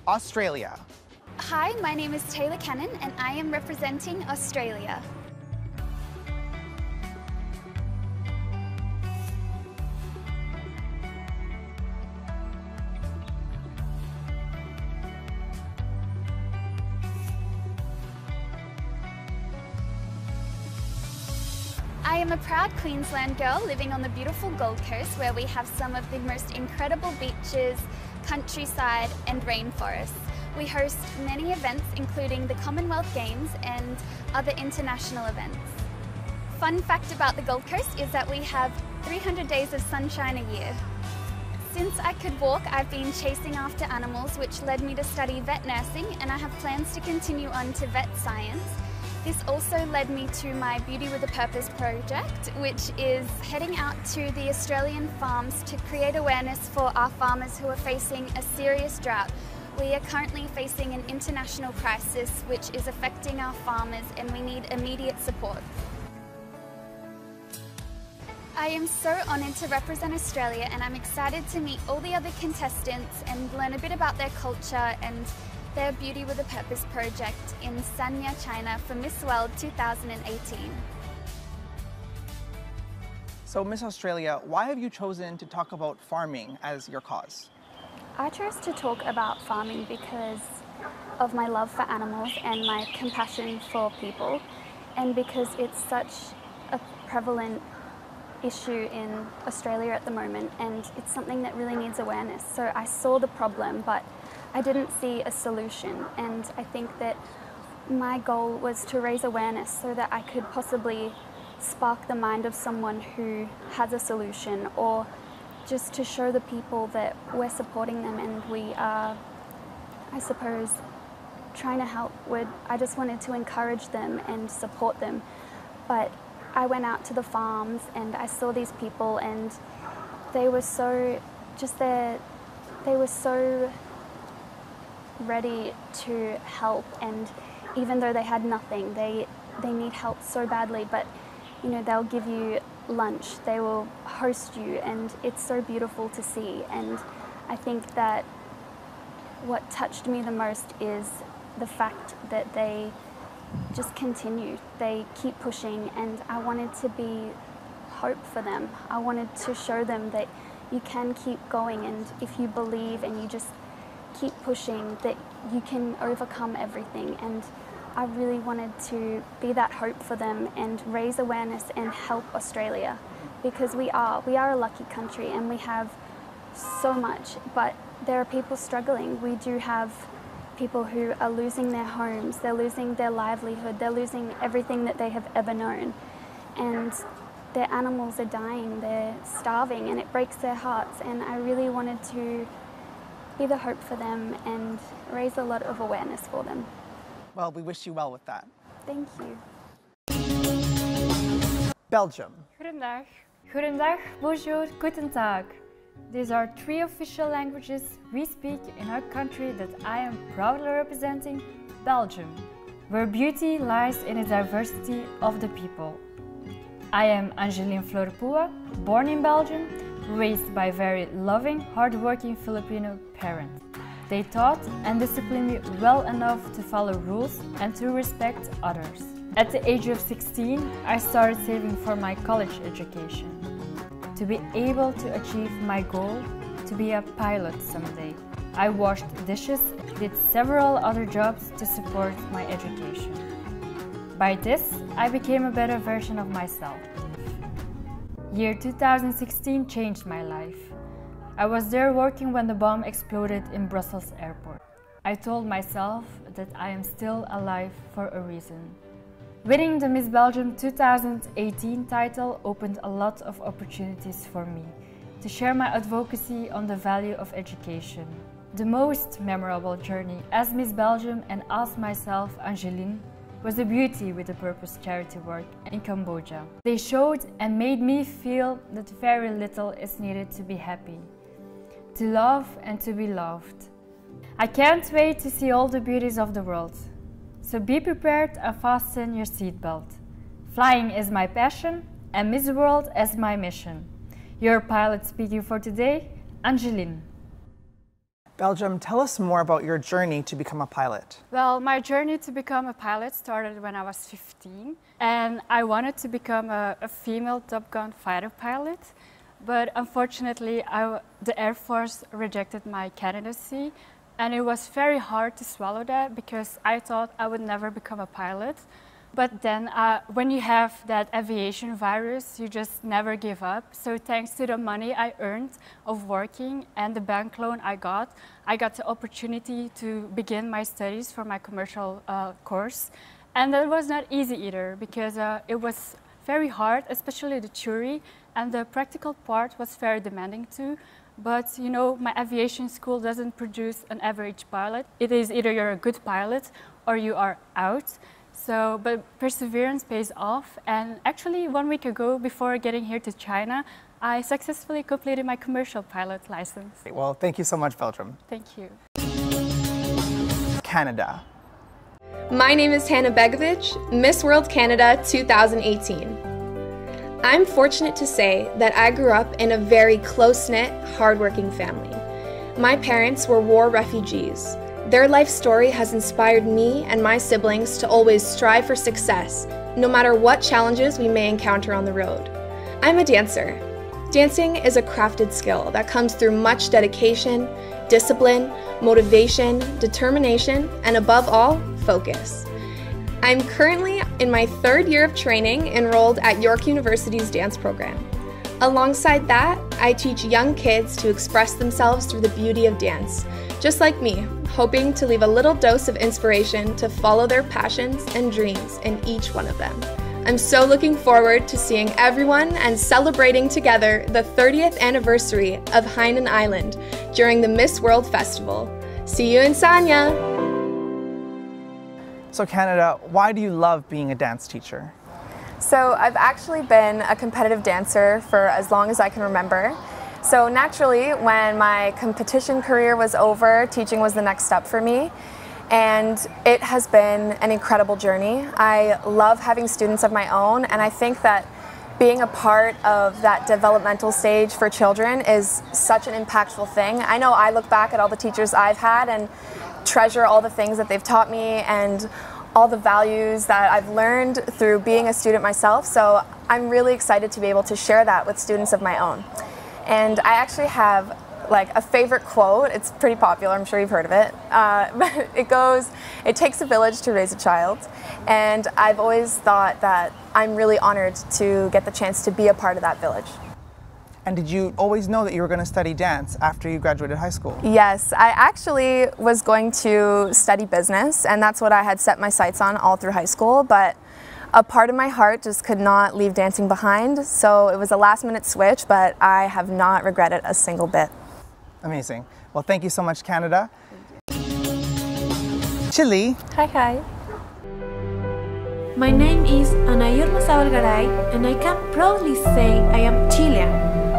Australia. Hi, my name is Taylah and I am representing Australia. I am a proud Queensland girl living on the beautiful Gold Coast, where we have some of the most incredible beaches, countryside and rainforests. We host many events including the Commonwealth Games and other international events. Fun fact about the Gold Coast is that we have 300 days of sunshine a year. Since I could walk, I've been chasing after animals, which led me to study vet nursing, and I have plans to continue on to vet science. This also led me to my Beauty with a Purpose project, which is heading out to the Australian farms to create awareness for our farmers who are facing a serious drought. We are currently facing an international crisis which is affecting our farmers, and we need immediate support. I am so honoured to represent Australia, and I'm excited to meet all the other contestants and learn a bit about their culture and their Beauty with a Purpose project in Sanya, China for Miss World 2018. So Miss Australia, why have you chosen to talk about farming as your cause? I chose to talk about farming because of my love for animals and my compassion for people, and because it's such a prevalent issue in Australia at the moment, and it's something that really needs awareness. So I saw the problem, but I didn't see a solution, and I think that my goal was to raise awareness so that I could possibly spark the mind of someone who has a solution, or just to show the people that we're supporting them and we are, I suppose, trying to help. I just wanted to encourage them and support them. But I went out to the farms and I saw these people, and they were so ready to help, and even though they had nothing, they need help so badly, but you know, they'll give you lunch, they will host you, and it's so beautiful to see. And I think that what touched me the most is the fact that they just continue, they keep pushing, and I wanted to be hope for them. I wanted to show them that you can keep going, and if you believe and you just keep pushing, that you can overcome everything. And I really wanted to be that hope for them and raise awareness and help Australia, because we are a lucky country and we have so much, but there are people struggling. We do have people who are losing their homes, they're losing their livelihood, they're losing everything that they have ever known, and their animals are dying, they're starving, and it breaks their hearts. And I really wanted to be the hope for them and raise a lot of awareness for them. Well, we wish you well with that. Thank you. Belgium. Goedendag. Goedendag, bonjour, guten tag. These are 3 official languages we speak in our country that I am proudly representing, Belgium, where beauty lies in the diversity of the people. I am Angeline Flor, born in Belgium, raised by very loving, hard-working Filipino parents. They taught and disciplined me well enough to follow rules and to respect others. At the age of 16, I started saving for my college education, to be able to achieve my goal to be a pilot someday. I washed dishes, did several other jobs to support my education. By this, I became a better version of myself. Year 2016 changed my life. I was there working when the bomb exploded in Brussels airport. I told myself that I am still alive for a reason. Winning the Miss Belgium 2018 title opened a lot of opportunities for me to share my advocacy on the value of education. The most memorable journey as Miss Belgium and as myself, Angeline, was the Beauty with a Purpose charity work in Cambodia. They showed and made me feel that very little is needed to be happy, to love and to be loved. I can't wait to see all the beauties of the world. So be prepared and fasten your seatbelt. Flying is my passion and Miss World is my mission. Your pilot speaking for today, Angeline. Belgium, tell us more about your journey to become a pilot. Well, my journey to become a pilot started when I was 15, and I wanted to become a female Top Gun fighter pilot, but unfortunately the Air Force rejected my candidacy, and it was very hard to swallow that because I thought I would never become a pilot. But then when you have that aviation virus, you just never give up. So thanks to the money I earned of working and the bank loan I got the opportunity to begin my studies for my commercial course. And that was not easy either because it was very hard, especially the theory, and the practical part was very demanding too. But you know, my aviation school doesn't produce an average pilot. It is either you're a good pilot or you are out. So, but perseverance pays off, and actually 1 week ago, before getting here to China, I successfully completed my commercial pilot license. Well, thank you so much, Belgium. Thank you. Canada. My name is Hanna Begovic, Miss World Canada 2018. I'm fortunate to say that I grew up in a very close-knit, hardworking family. My parents were war refugees. Their life story has inspired me and my siblings to always strive for success, no matter what challenges we may encounter on the road. I'm a dancer. Dancing is a crafted skill that comes through much dedication, discipline, motivation, determination, and above all, focus. I'm currently in my 3rd year of training enrolled at York University's dance program. Alongside that, I teach young kids to express themselves through the beauty of dance, just like me, hoping to leave a little dose of inspiration to follow their passions and dreams in each one of them. I'm so looking forward to seeing everyone and celebrating together the 30th anniversary of Hainan Island during the Miss World Festival. See you in Sanya! So Canada, why do you love being a dance teacher? So I've actually been a competitive dancer for as long as I can remember. So naturally, when my competition career was over, teaching was the next step for me. And it has been an incredible journey. I love having students of my own, and I think that being a part of that developmental stage for children is such an impactful thing. I know I look back at all the teachers I've had and treasure all the things that they've taught me and all the values that I've learned through being a student myself. So I'm really excited to be able to share that with students of my own. And I actually have like a favorite quote. It's pretty popular, I'm sure you've heard of it. But it goes, "It takes a village to raise a child." And I've always thought that I'm really honored to get the chance to be a part of that village. And did you always know that you were going to study dance after you graduated high school? Yes, I actually was going to study business, and that's what I had set my sights on all through high school, but a part of my heart just could not leave dancing behind, so it was a last-minute switch, but I have not regretted a single bit. Amazing. Well, thank you so much, Canada. Chile. Hi. My name is Hormazabal, and I can proudly say I am Chilean.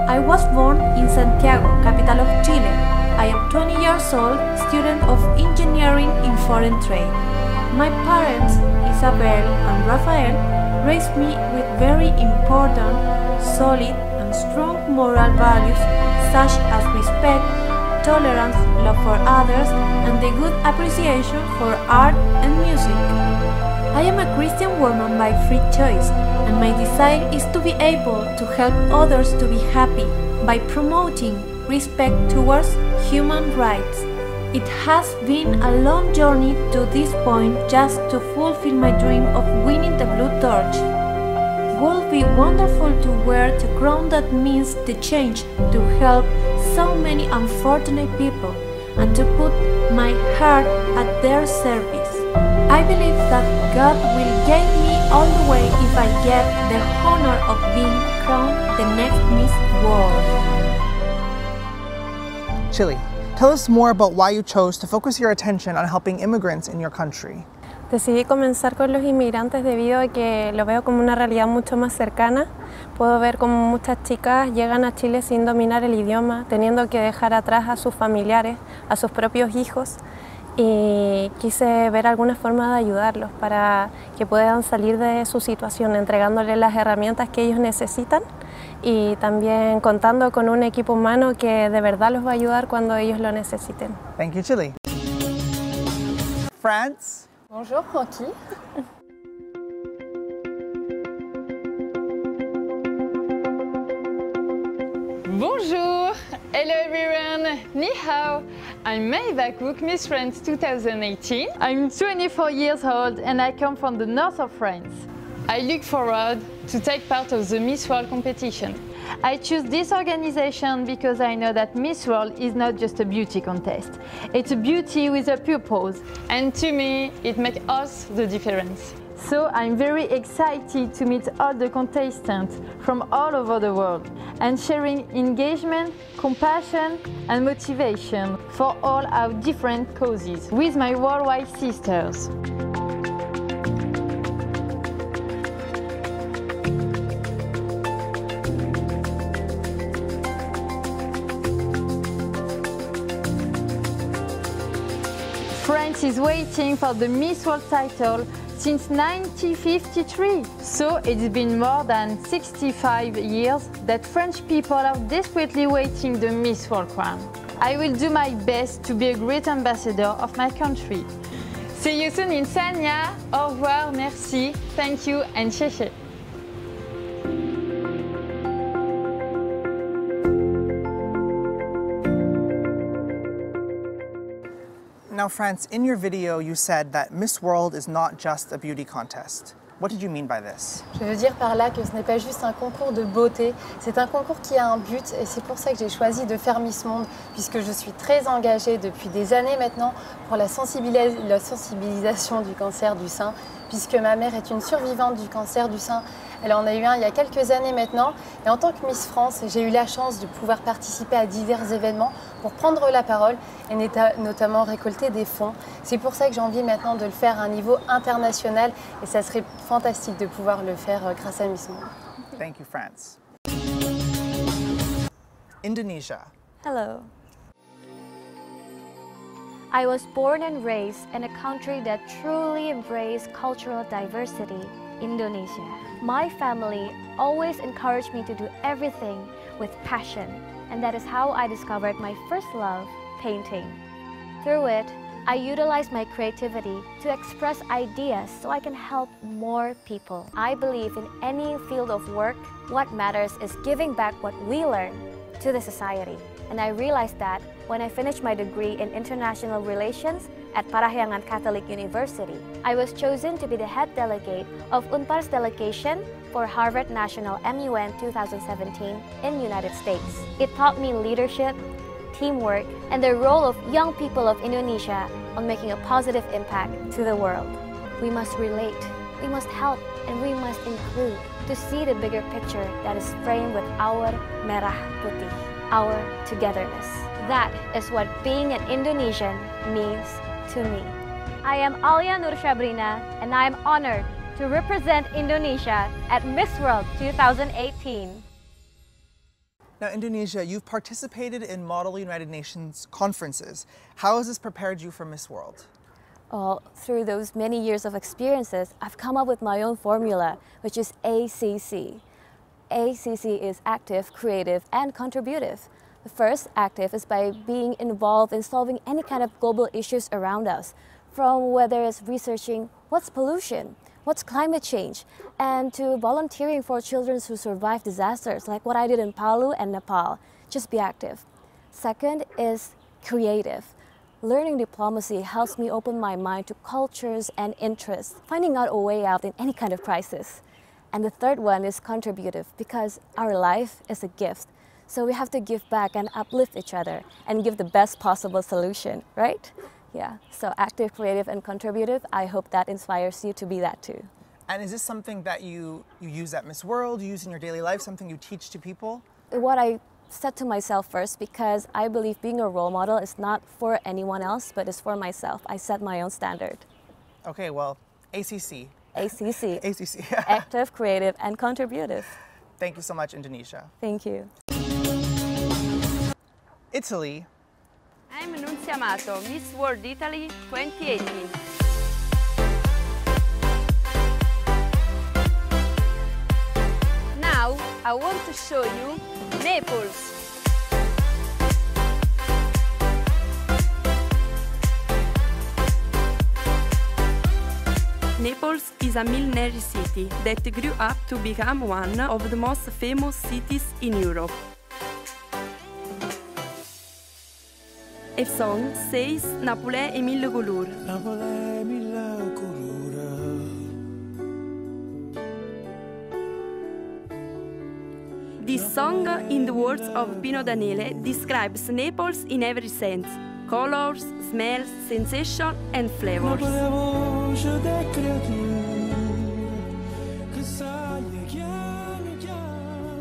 I was born in Santiago, capital of Chile. I am 20 years old, student of engineering in foreign trade. My parents, Isabel and Rafael, raised me with very important, solid and strong moral values such as respect, tolerance, love for others, and the good appreciation for art and music. I am a Christian woman by free choice, and my desire is to be able to help others to be happy by promoting respect towards human rights. It has been a long journey to this point just to fulfill my dream of winning the Blue Torch. It would be wonderful to wear the crown that means the change, to help so many unfortunate people, and to put my heart at their service. I believe that God will guide me all the way if I get the honor of being crowned the next Miss World. Chile, tell us more about why you chose to focus your attention on helping immigrants in your country. Decidí comenzar con los inmigrantes debido a que lo veo como una realidad mucho más cercana. Puedo ver cómo muchas chicas llegan a Chile sin dominar el idioma, teniendo que dejar atrás a sus familiares, a sus propios hijos, y quise ver alguna forma de ayudarlos para que puedan salir de su situación, entregándoles las herramientas que ellos necesitan y también contando con un equipo humano que de verdad los va a ayudar cuando ellos lo necesiten. Thank you, Chile. France. Bonjour, Coucke. Bonjour! Hello everyone! Ni hao! I'm Maeva Coucke, Miss France 2018. I'm 24 years old and I come from the north of France. I look forward to take part of the Miss World competition. I choose this organization because I know that Miss World is not just a beauty contest. It's a beauty with a purpose, and to me, it makes us the difference. So I'm very excited to meet all the contestants from all over the world and sharing engagement, compassion and motivation for all our different causes with my worldwide sisters. France is waiting for the Miss World title since 1953. So it's been more than 65 years that French people are desperately waiting the Miss World crown. I will do my best to be a great ambassador of my country. See you soon in Sanya. Au revoir, merci, thank you and xie. Now, France, in your video, you said that Miss World is not just a beauty contest. What did you mean by this? Je veux dire par là que ce n'est pas juste un concours de beauté, c'est un concours qui a un but et c'est pour ça que j'ai choisi de faire Miss Monde puisque je suis très engagée depuis des années maintenant pour la sensibilisation du cancer du sein puisque ma mère est une survivante du cancer du sein. Elle en a eu un il y a quelques années maintenant et en tant que Miss France, j'ai eu la chance de pouvoir participer à divers événements pour prendre la parole et notamment récolter des fonds. C'est pour ça que j'ai envie maintenant de le faire à un niveau international et ça serait fantastique de pouvoir le faire grâce à Miss Monde. Thank you, France. Indonesia. Hello. I was born and raised in a country that truly embraced cultural diversity, Indonesia. My family always encouraged me to do everything with passion, and that is how I discovered my first love, painting. Through it, I utilized my creativity to express ideas so I can help more people. I believe in any field of work, what matters is giving back what we learn to the society. And I realized that when I finished my degree in International Relations at Parahyangan Catholic University. I was chosen to be the head delegate of UNPAR's delegation for Harvard National MUN 2017 in the United States. It taught me leadership, teamwork, and the role of young people of Indonesia on making a positive impact to the world. We must relate, we must help, and we must include to see the bigger picture that is framed with our merah putih, our togetherness. That is what being an Indonesian means to me. I am Alya Nurshabrina, and I am honored to represent Indonesia at Miss World 2018. Now, Indonesia, you've participated in Model United Nations conferences. How has this prepared you for Miss World? Well, through those many years of experiences, I've come up with my own formula, which is ACC. ACC is active, creative, and contributive. The first, active, is by being involved in solving any kind of global issues around us, from whether it's researching what's pollution, what's climate change, and to volunteering for children who survive disasters, like what I did in Palu and Nepal. Just be active. Second is creative. Learning diplomacy helps me open my mind to cultures and interests, finding out a way out in any kind of crisis. And the third one is contributive, because our life is a gift. So we have to give back and uplift each other and give the best possible solution, right? Yeah, so active, creative, and contributive, I hope that inspires you to be that too. And is this something that you use at Miss World, you use in your daily life, something you teach to people? What I said to myself first, because I believe being a role model is not for anyone else, but it's for myself. I set my own standard. Okay, well, ACC. ACC. ACC. Active, creative, and contributive. Thank you so much, Indonesia. Thank you. Italy. I'm Nurshabrina, Miss World Italy 2018. Now, Now I want to show you Naples. Naples is a military city that grew up to become one of the most famous cities in Europe. A song says Napoli è mille colori. This song, in the words of Pino Daniele, describes Naples in every sense: colors, smells, sensation and flavors.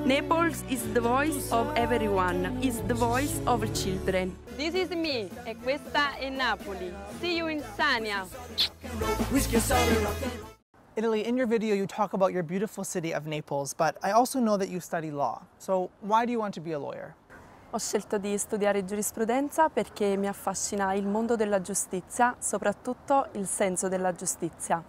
Naples is the voice of everyone, is the voice of children. This is me, e questa è Napoli. See you in Sania. Italy, in your video you talk about your beautiful city of Naples, but I also know that you study law. So why do you want to be a lawyer? Ho scelto di studiare giurisprudenza perché mi affascina il mondo della giustizia, soprattutto il senso della giustizia.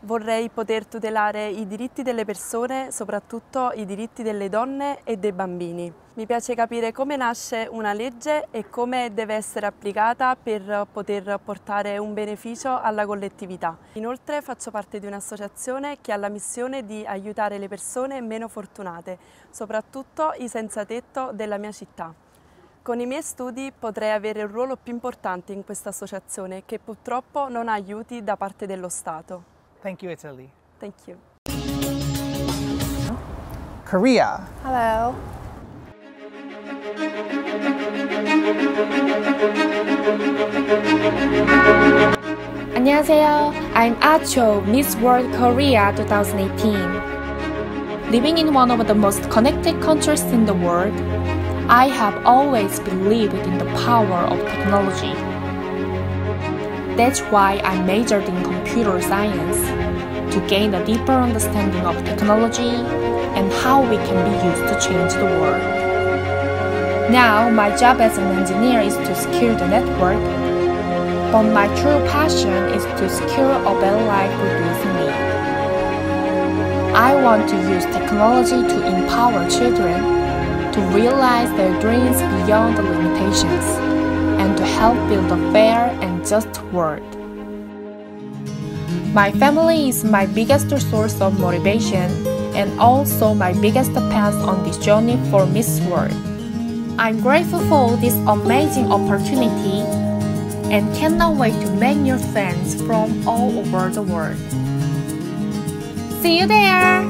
Vorrei poter tutelare i diritti delle persone, soprattutto i diritti delle donne e dei bambini. Mi piace capire come nasce una legge e come deve essere applicata per poter portare un beneficio alla collettività. Inoltre faccio parte di un'associazione che ha la missione di aiutare le persone meno fortunate, soprattutto i senza tetto della mia città. Con i miei studi potrei avere un ruolo più importante in questa associazione che purtroppo non ha aiuti da parte dello Stato. Thank you, Italy. Thank you. Korea. Hello. 안녕하세요. I'm Ah Cho, Miss World Korea 2018. Living in one of the most connected countries in the world, I have always believed in the power of technology. That's why I majored in computer science, to gain a deeper understanding of technology and how we can be used to change the world. Now, my job as an engineer is to secure the network, but my true passion is to secure a better life for those in need. I want to use technology to empower children to realize their dreams beyond the limitations, and to help build a fair and just world. My family is my biggest source of motivation and also my biggest path on this journey for Miss World. I'm grateful for this amazing opportunity and cannot wait to make new friends from all over the world. See you there!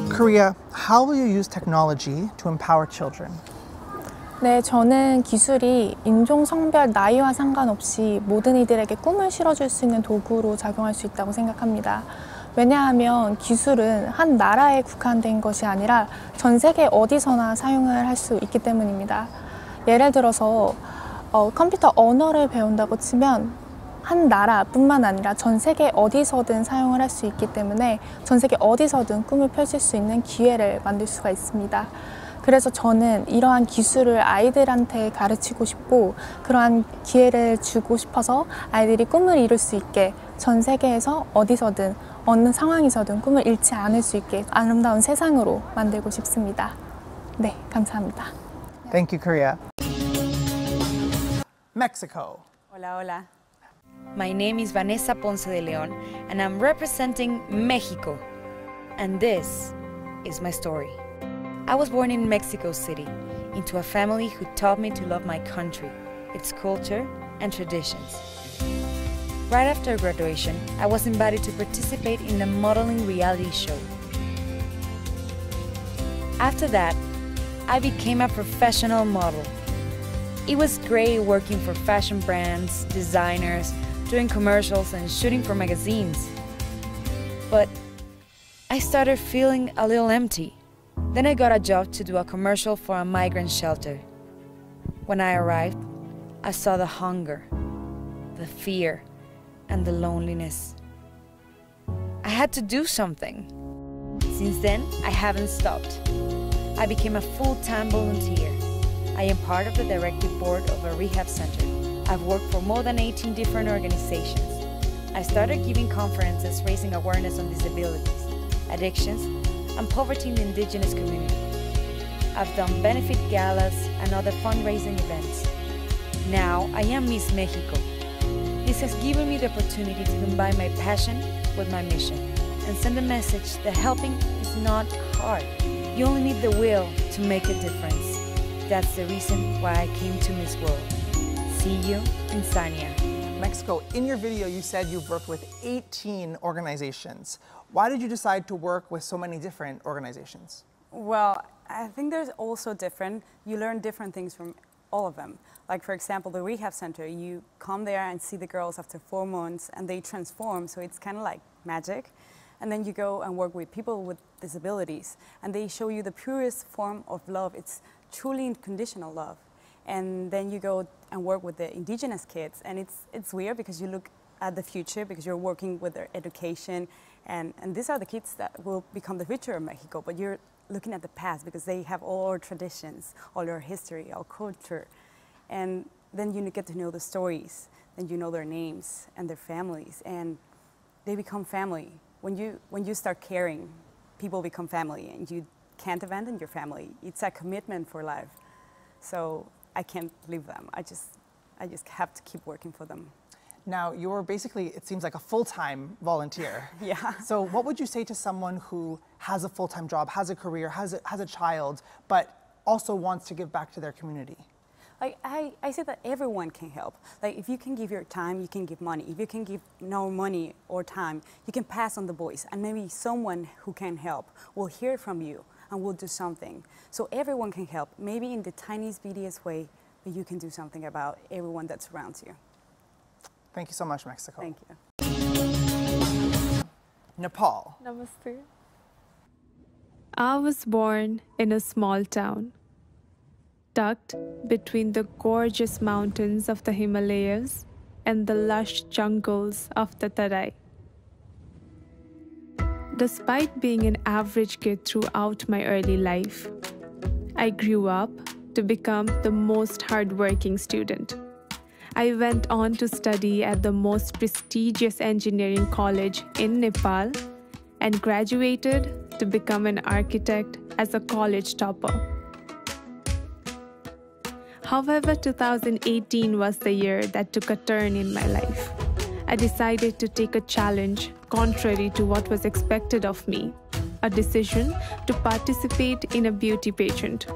Korea, how will you use technology to empower children? 네, 저는 기술이 인종, 성별, 나이와 상관없이 모든 이들에게 꿈을 실어줄 수 있는 도구로 작용할 수 있다고 생각합니다. 왜냐하면 기술은 한 나라에 국한된 것이 아니라 전 세계 어디서나 사용을 할 수 있기 때문입니다. 예를 들어서 컴퓨터 언어를 배운다고 치면 한 나라뿐만 아니라 전 세계 어디서든 사용을 할 수 있기 때문에 전 세계 어디서든 꿈을 펼칠 수 있는 기회를 만들 수가 있습니다. 그래서 저는 이러한 기술을 아이들한테 가르치고 싶고 그러한 기회를 주고 싶어서 아이들이 꿈을 이룰 수 있게 전 세계에서 어디서든 어느 상황에서든 꿈을 잃지 않을 수 있게 아름다운 세상으로 만들고 싶습니다. 네, 감사합니다. Thank you, Korea. Mexico. Hola, hola. My name is Vanessa Ponce de Leon and I'm representing Mexico. And this is my story. I was born in Mexico City, into a family who taught me to love my country, its culture and traditions. Right after graduation, I was invited to participate in a modeling reality show. After that, I became a professional model. It was great working for fashion brands, designers, doing commercials and shooting for magazines. But I started feeling a little empty. Then I got a job to do a commercial for a migrant shelter. When I arrived, I saw the hunger, the fear, and the loneliness. I had to do something. Since then, I haven't stopped. I became a full-time volunteer. I am part of the directive board of a rehab center. I've worked for more than 18 different organizations. I started giving conferences raising awareness on disabilities, addictions, and poverty in the indigenous community. I've done benefit galas and other fundraising events. Now I am Miss Mexico. This has given me the opportunity to combine my passion with my mission and send a message that helping is not hard. You only need the will to make a difference. That's the reason why I came to Miss World. See you in Sarnia. Mexico, in your video you said you've worked with 18 organizations. Why did you decide to work with so many different organizations? Well, I think there's also different. You learn different things from all of them. Like, for example, the rehab center, you come there and see the girls after 4 months and they transform, so it's kind of like magic. And then you go and work with people with disabilities and they show you the purest form of love. It's truly unconditional love. And then you go and work with the indigenous kids, and it's weird because you look at the future because you're working with their education, and these are the kids that will become the future of Mexico, but you're looking at the past because they have all our traditions, all our history, our culture. And then you get to know the stories, then you know their names and their families, and they become family. When you start caring, people become family, and you can't abandon your family. It's a commitment for life. So I can't leave them. I just have to keep working for them. Now, you're basically, it seems like a full-time volunteer. Yeah. So what would you say to someone who has a full-time job, has a career, has a child, but also wants to give back to their community? Like, I say that everyone can help. Like, if you can give your time, you can give money. If you can give no money or time, you can pass on the voice, and maybe someone who can help will hear from you and will do something. So everyone can help, maybe in the tiniest, bittiest way, but you can do something about everyone that surrounds you. Thank you so much, Mexico. Thank you. Nepal. Namaste. I was born in a small town, tucked between the gorgeous mountains of the Himalayas and the lush jungles of the Tarai. Despite being an average kid throughout my early life, I grew up to become the most hardworking student. I went on to study at the most prestigious engineering college in Nepal and graduated to become an architect as a college topper. However, 2018 was the year that took a turn in my life. I decided to take a challenge contrary to what was expected of me, a decision to participate in a beauty pageant.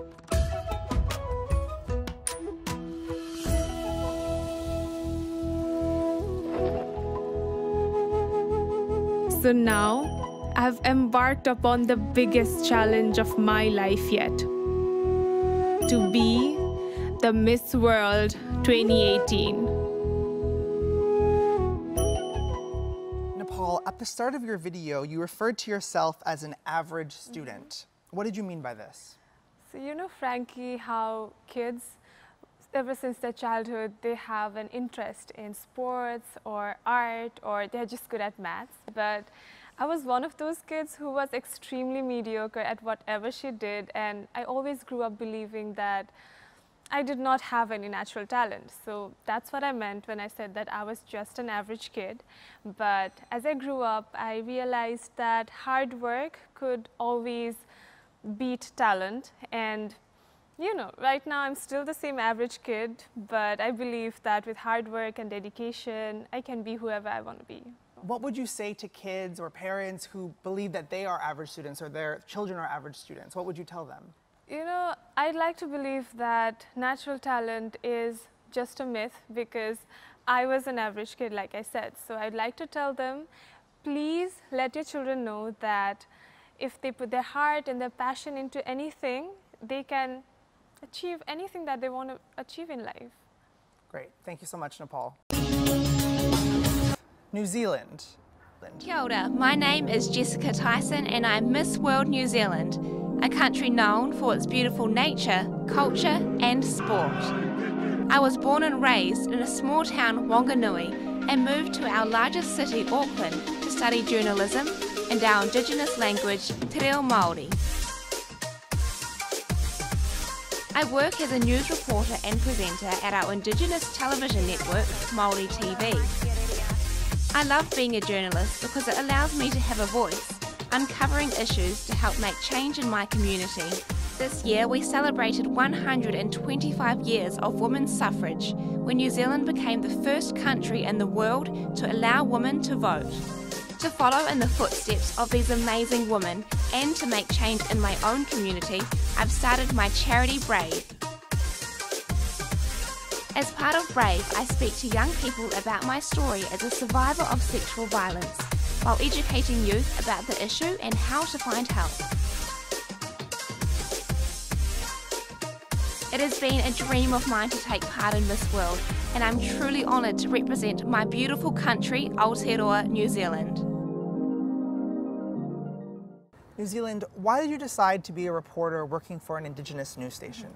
So now, I've embarked upon the biggest challenge of my life yet, to be the Miss World 2018. Nepal, at the start of your video, you referred to yourself as an average student. What did you mean by this? So you know, Frankie, how kids, ever since their childhood, they have an interest in sports or art, or they're just good at maths. But I was one of those kids who was extremely mediocre at whatever she did, and I always grew up believing that I did not have any natural talent. So that's what I meant when I said that I was just an average kid. But as I grew up, I realized that hard work could always beat talent. And you know, right now I'm still the same average kid, but I believe that with hard work and dedication, I can be whoever I want to be. What would you say to kids or parents who believe that they are average students or their children are average students? What would you tell them? You know, I'd like to believe that natural talent is just a myth, because I was an average kid, like I said. So I'd like to tell them, please let your children know that if they put their heart and their passion into anything, they can achieve anything that they want to achieve in life. Great. Thank you so much, Nepal. New Zealand. Kia ora, my name is Jessica Tyson and I'm Miss World New Zealand, a country known for its beautiful nature, culture and sport. I was born and raised in a small town, Wanganui, and moved to our largest city, Auckland, to study journalism and our indigenous language, Te Reo Māori. I work as a news reporter and presenter at our indigenous television network, Māori TV. I love being a journalist because it allows me to have a voice uncovering issues to help make change in my community. This year we celebrated 125 years of women's suffrage, when New Zealand became the first country in the world to allow women to vote. To follow in the footsteps of these amazing women and to make change in my own community, I've started my charity Brave. As part of Brave, I speak to young people about my story as a survivor of sexual violence, while educating youth about the issue and how to find help. It has been a dream of mine to take part in Miss World, and I'm truly honoured to represent my beautiful country, Aotearoa, New Zealand. New Zealand, why did you decide to be a reporter working for an Indigenous news station?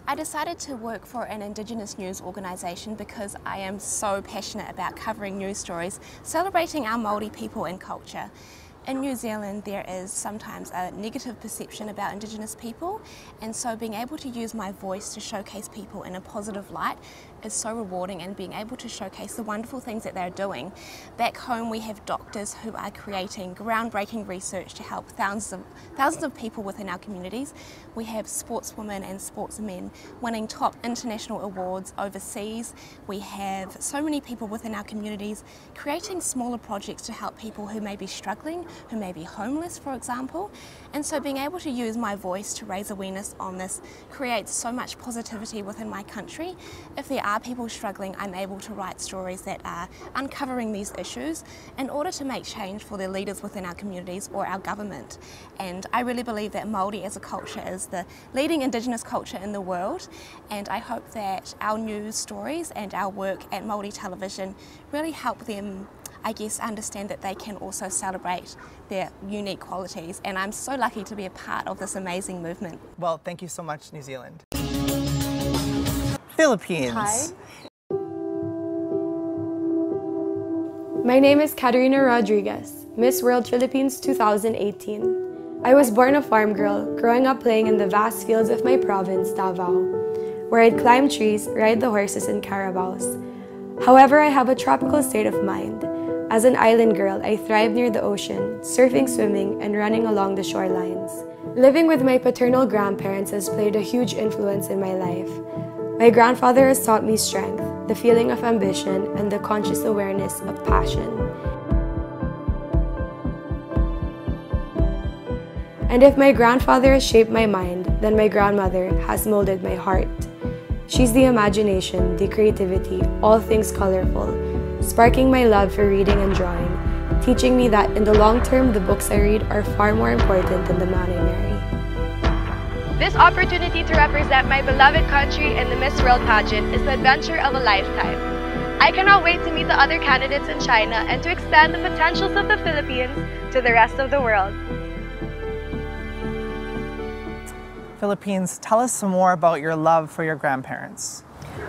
I decided to work for an Indigenous news organisation because I am so passionate about covering news stories, celebrating our Māori people and culture. In New Zealand there is sometimes a negative perception about Indigenous people, and so being able to use my voice to showcase people in a positive light is so rewarding, and being able to showcase the wonderful things that they're doing. Back home we have doctors who are creating groundbreaking research to help thousands of people within our communities. We have sportswomen and sportsmen winning top international awards overseas. We have so many people within our communities creating smaller projects to help people who may be struggling, who may be homeless, for example. And so being able to use my voice to raise awareness on this creates so much positivity within my country. If there are people struggling, I'm able to write stories that are uncovering these issues in order to make change for the leaders within our communities or our government. And I really believe that Māori as a culture is the leading Indigenous culture in the world, and I hope that our news stories and our work at Māori television really help them, I guess, understand that they can also celebrate their unique qualities, and I'm so lucky to be a part of this amazing movement. Well, thank you so much, New Zealand. Philippines. Hi. My name is Katarina Rodriguez, Miss World Philippines 2018. I was born a farm girl, growing up playing in the vast fields of my province, Davao, where I'd climb trees, ride the horses and carabaos. However, I have a tropical state of mind. As an island girl, I thrive near the ocean, surfing, swimming, and running along the shorelines. Living with my paternal grandparents has played a huge influence in my life. My grandfather has taught me strength, the feeling of ambition, and the conscious awareness of passion. And if my grandfather has shaped my mind, then my grandmother has molded my heart. She's the imagination, the creativity, all things colorful, sparking my love for reading and drawing, teaching me that in the long term, the books I read are far more important than the man I marry. This opportunity to represent my beloved country in the Miss World Pageant is the adventure of a lifetime. I cannot wait to meet the other candidates in China and to expand the potentials of the Philippines to the rest of the world. Philippines, tell us some more about your love for your grandparents.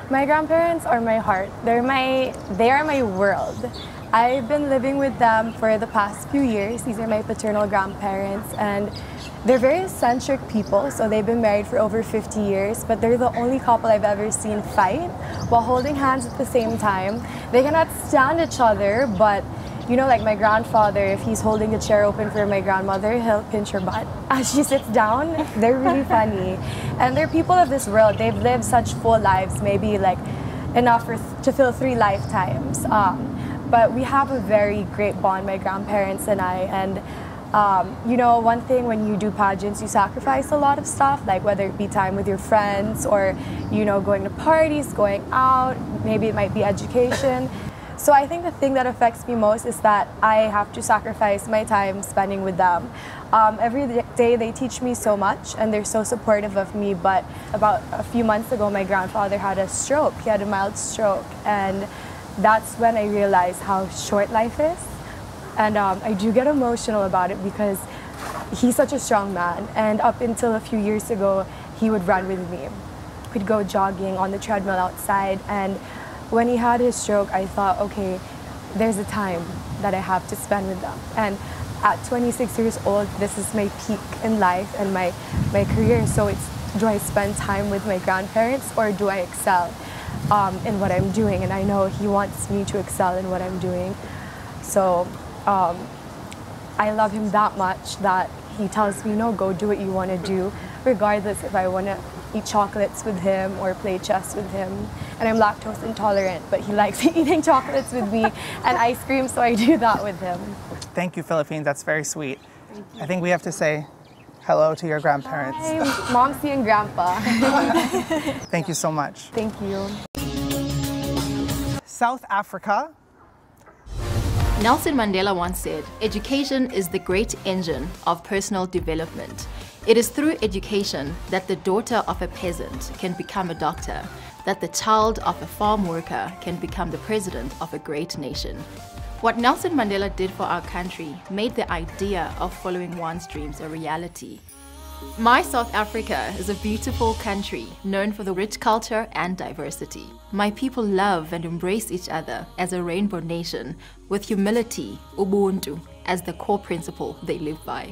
My grandparents are my heart. They are my world. I've been living with them for the past few years. These are my paternal grandparents, and they're very eccentric people, so they've been married for over 50 years, but they're the only couple I've ever seen fight while holding hands at the same time. They cannot stand each other, but you know, like my grandfather, if he's holding the chair open for my grandmother, he'll pinch her butt as she sits down. They're really funny. And they're people of this world. They've lived such full lives, maybe like enough to fill 3 lifetimes. But we have a very great bond, my grandparents and I. And you know, one thing when you do pageants, you sacrifice a lot of stuff, like whether it be time with your friends or, you know, going to parties, going out, maybe it might be education. So I think the thing that affects me most is that I have to sacrifice my time spending with them. Every day they teach me so much and they're so supportive of me, but about a few months ago my grandfather had a stroke. He had a mild stroke, and that's when I realized how short life is. And I do get emotional about it because he's such a strong man, and up until a few years ago he would run with me. We'd go jogging on the treadmill outside, and when he had his stroke, I thought, okay, there's a time that I have to spend with them. And at 26 years old, this is my peak in life and my career. So it's, do I spend time with my grandparents or do I excel in what I'm doing? And I know he wants me to excel in what I'm doing. So I I love him that much that he tells me, no, go do what you want to do, regardless if I want to eat chocolates with him or play chess with him. And I'm lactose intolerant, but he likes eating chocolates with me and ice cream, so I do that with him. Thank you, Philippines. That's very sweet. I think we have to say hello to your grandparents. Hi, Momsy and Grandpa. Thank you so much. Thank you. South Africa. Nelson Mandela once said, "Education is the great engine of personal development. It is through education that the daughter of a peasant can become a doctor, that the child of a farm worker can become the president of a great nation." What Nelson Mandela did for our country made the idea of following one's dreams a reality. My South Africa is a beautiful country known for the rich culture and diversity. My people love and embrace each other as a rainbow nation with humility, ubuntu, as the core principle they live by.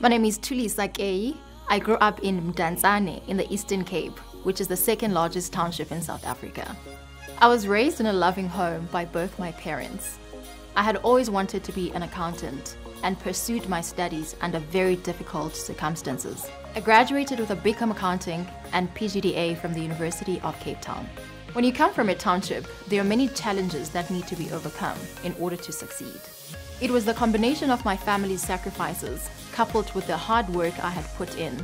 My name is Thulisa Keyi. I grew up in Mdantsane in the Eastern Cape, which is the second largest township in South Africa. I was raised in a loving home by both my parents. I had always wanted to be an accountant and pursued my studies under very difficult circumstances. I graduated with a BCom Accounting and PGDA from the University of Cape Town. When you come from a township, there are many challenges that need to be overcome in order to succeed. It was the combination of my family's sacrifices, coupled with the hard work I had put in,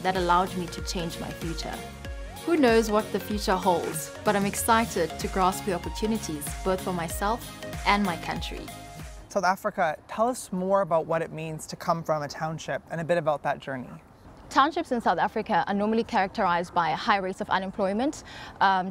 that allowed me to change my future. Who knows what the future holds, but I'm excited to grasp the opportunities both for myself and my country. South Africa, tell us more about what it means to come from a township and a bit about that journey. Townships in South Africa are normally characterized by high rates of unemployment,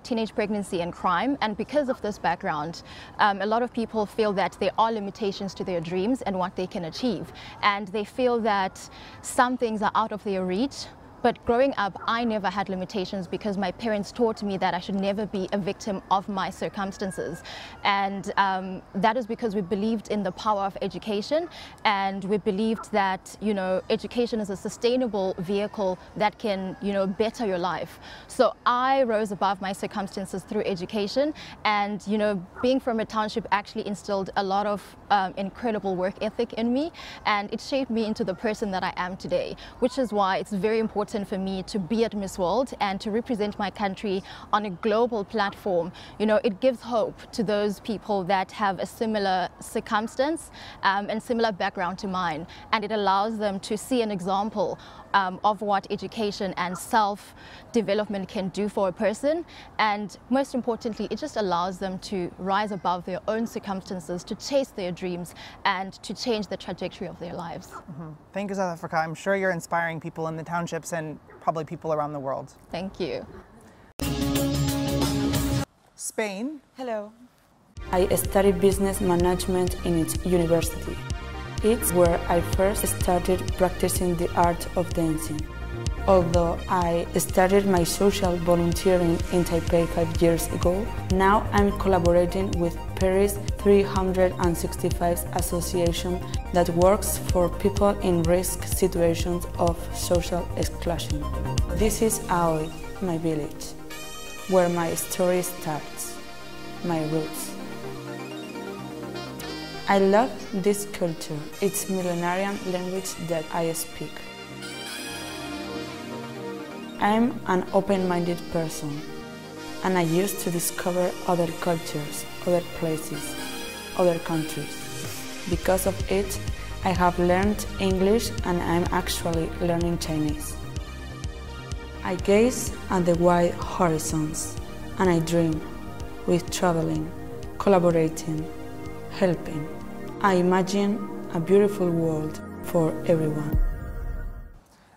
teenage pregnancy and crime, and because of this background, a lot of people feel that there are limitations to their dreams and what they can achieve, and they feel that some things are out of their reach. But growing up, I never had limitations because my parents taught me that I should never be a victim of my circumstances. And that is because we believed in the power of education, and we believed that, you know, education is a sustainable vehicle that can, you know, better your life. So I rose above my circumstances through education, and, you know, being from a township actually instilled a lot of incredible work ethic in me, and it shaped me into the person that I am today, which is why it's very important for me to be at Miss World and to represent my country on a global platform. You know, it gives hope to those people that have a similar circumstance and similar background to mine, and it allows them to see an example of what education and self-development can do for a person, and most importantly, it just allows them to rise above their own circumstances, to chase their dreams, and to change the trajectory of their lives. Thank you, South Africa. I'm sure you're inspiring people in the townships and probably people around the world. Thank you. Spain. Hello. I studied business management in its university. It's where I first started practicing the art of dancing. Although I started my social volunteering in Taipei 5 years ago, now I'm collaborating with Paris 365 Association that works for people in risk situations of social exclusion. This is Aoi, my village, where my story starts, my roots. I love this culture, its millenarian language that I speak. I'm an open-minded person, and I used to discover other cultures, other places, other countries. Because of it, I have learned English and I'm actually learning Chinese. I gaze at the wide horizons, and I dream with traveling, collaborating, helping. I imagine a beautiful world for everyone.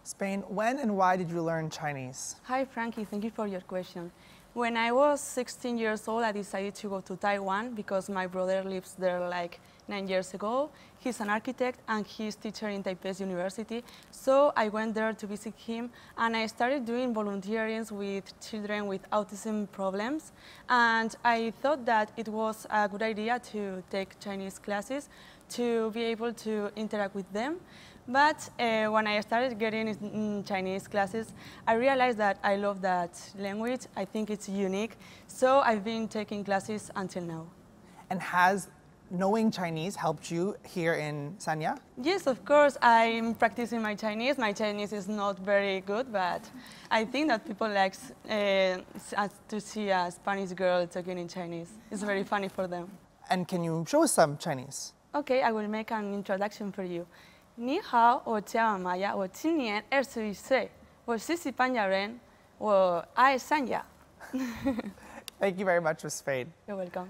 Spain, when and why did you learn Chinese? Hi Frankie, thank you for your question. When I was 16 years old, I decided to go to Taiwan because my brother lives there like 9 years ago. He's an architect and he's teacher in Taipei's university. So I went there to visit him and I started doing volunteering with children with autism problems. And I thought that it was a good idea to take Chinese classes to be able to interact with them. But when I started getting in Chinese classes, I realized that I love that language. I think it's unique. So I've been taking classes until now. And has knowing Chinese helped you here in Sanya? Yes, of course. I'm practicing my Chinese. My Chinese is not very good, but I think that people like to see a Spanish girl talking in Chinese. It's very funny for them. And can you show us some Chinese? Okay, I will make an introduction for you. 你好，我叫Amaia，我今年21岁，我是西班牙人，我爱三亚。Thank you very much, Ms. Fade. You're welcome.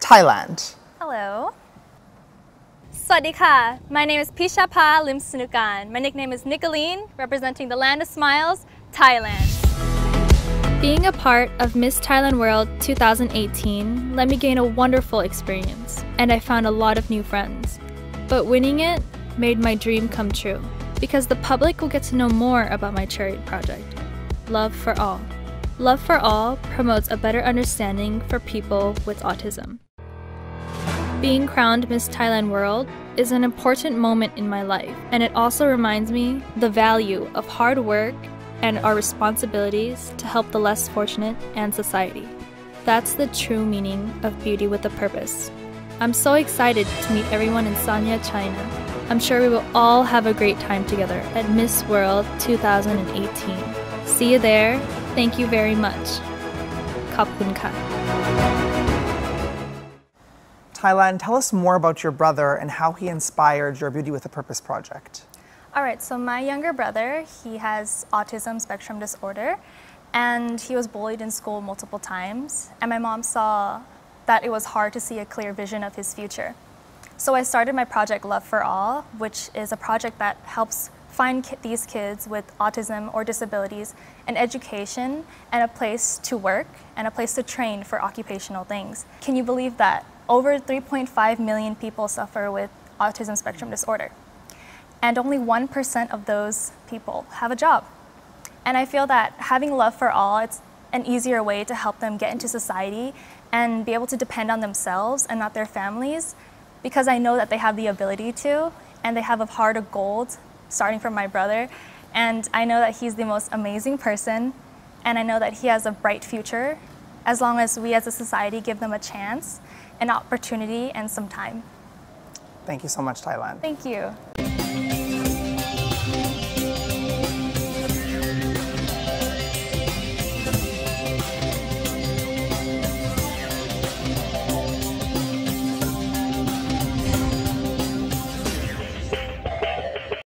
Thailand. Hello. Swadika. My name is Pichapa Limsnukan. My nickname is Nicolene, representing the land of smiles, Thailand. Being a part of Miss Thailand World 2018 let me gain a wonderful experience, and I found a lot of new friends. But winning it made my dream come true, because the public will get to know more about my charity project, Love for All. Love for All promotes a better understanding for people with autism. Being crowned Miss Thailand World is an important moment in my life, and it also reminds me the value of hard work and our responsibilities to help the less fortunate and society. That's the true meaning of beauty with a purpose. I'm so excited to meet everyone in Sanya, China. I'm sure we will all have a great time together at Miss World 2018. See you there. Thank you very much. Coucke. Thailand, tell us more about your brother and how he inspired your Beauty with a Purpose project. All right, so my younger brother, he has autism spectrum disorder, and he was bullied in school multiple times, and my mom saw that it was hard to see a clear vision of his future. So I started my project Love for All, which is a project that helps find these kids with autism or disabilities an education and a place to work and a place to train for occupational things. Can you believe that over 3.5 million people suffer with autism spectrum disorder? And only 1% of those people have a job. And I feel that having Love for All, it's an easier way to help them get into society and be able to depend on themselves and not their families, because I know that they have the ability to, and they have a heart of gold, starting from my brother. And I know that he's the most amazing person, and I know that he has a bright future, as long as we as a society give them a chance, an opportunity, and some time. Thank you so much, Thailand. Thank you.